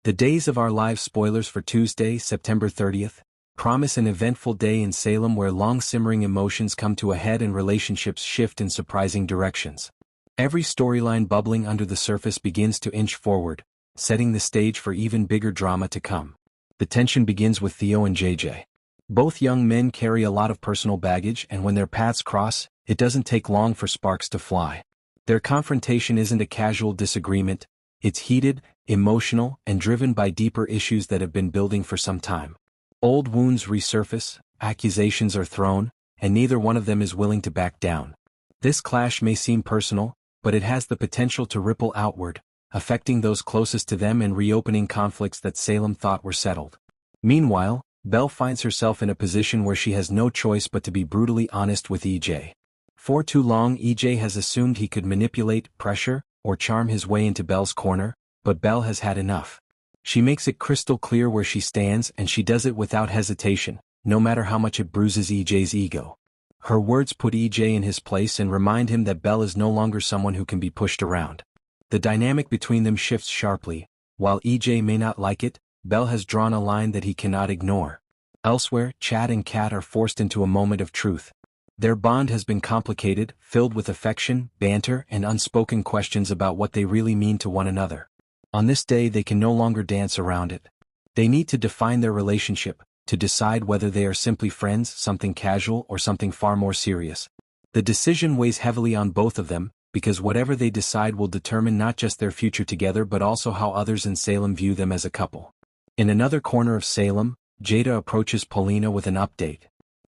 The days of our lives spoilers for Tuesday, September 30th, promise an eventful day in Salem where long-simmering emotions come to a head and relationships shift in surprising directions. Every storyline bubbling under the surface begins to inch forward, setting the stage for even bigger drama to come. The tension begins with Theo and JJ. Both young men carry a lot of personal baggage, and when their paths cross, it doesn't take long for sparks to fly. Their confrontation isn't a casual disagreement, it's heated, emotional, and driven by deeper issues that have been building for some time. Old wounds resurface, accusations are thrown, and neither one of them is willing to back down. This clash may seem personal, but it has the potential to ripple outward, affecting those closest to them and reopening conflicts that Salem thought were settled. Meanwhile, Belle finds herself in a position where she has no choice but to be brutally honest with EJ. For too long, EJ has assumed he could manipulate, pressure, or charm his way into Belle's corner, but Belle has had enough. She makes it crystal clear where she stands, and she does it without hesitation, no matter how much it bruises EJ's ego. Her words put EJ in his place and remind him that Belle is no longer someone who can be pushed around. The dynamic between them shifts sharply. While EJ may not like it, Belle has drawn a line that he cannot ignore. Elsewhere, Chad and Kat are forced into a moment of truth. Their bond has been complicated, filled with affection, banter, and unspoken questions about what they really mean to one another. On this day, they can no longer dance around it. They need to define their relationship, to decide whether they are simply friends, something casual, or something far more serious. The decision weighs heavily on both of them, because whatever they decide will determine not just their future together but also how others in Salem view them as a couple. In another corner of Salem, Jada approaches Paulina with an update.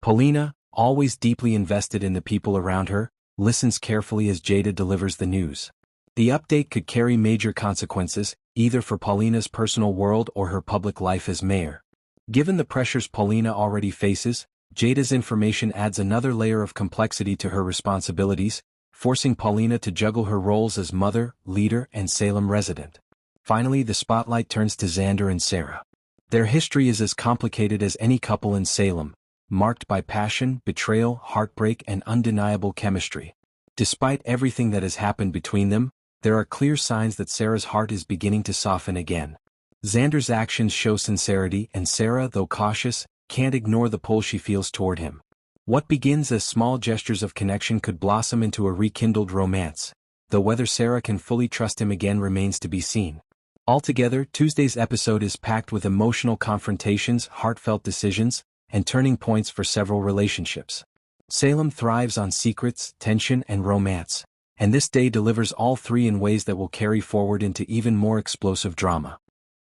Paulina, always deeply invested in the people around her, listens carefully as Jada delivers the news. The update could carry major consequences, either for Paulina's personal world or her public life as mayor. Given the pressures Paulina already faces, Jada's information adds another layer of complexity to her responsibilities, forcing Paulina to juggle her roles as mother, leader, and Salem resident. Finally, the spotlight turns to Xander and Sarah. Their history is as complicated as any couple in Salem, marked by passion, betrayal, heartbreak, and undeniable chemistry. Despite everything that has happened between them, there are clear signs that Sarah's heart is beginning to soften again. Xander's actions show sincerity, and Sarah, though cautious, can't ignore the pull she feels toward him. What begins as small gestures of connection could blossom into a rekindled romance, though whether Sarah can fully trust him again remains to be seen. Altogether, Tuesday's episode is packed with emotional confrontations, heartfelt decisions, and turning points for several relationships. Salem thrives on secrets, tension, and romance, and this day delivers all three in ways that will carry forward into even more explosive drama.